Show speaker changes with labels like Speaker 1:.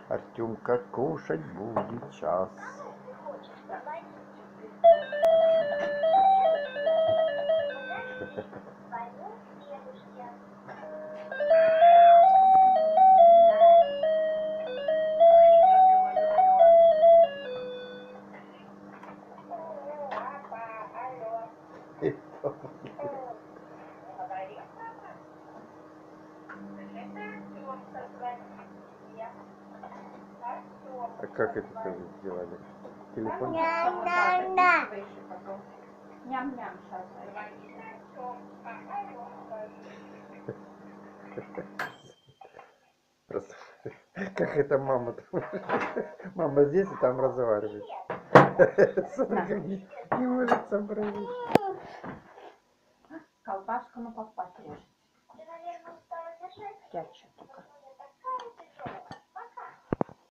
Speaker 1: Артемка кушать будет час. А как это тоже сделали? Телефон?
Speaker 2: Ням-ням сейчас.
Speaker 1: Просто как это мама там? Мама здесь и там разговаривает. Не может сообразить.
Speaker 2: Колпашку на папа режет. Прячу.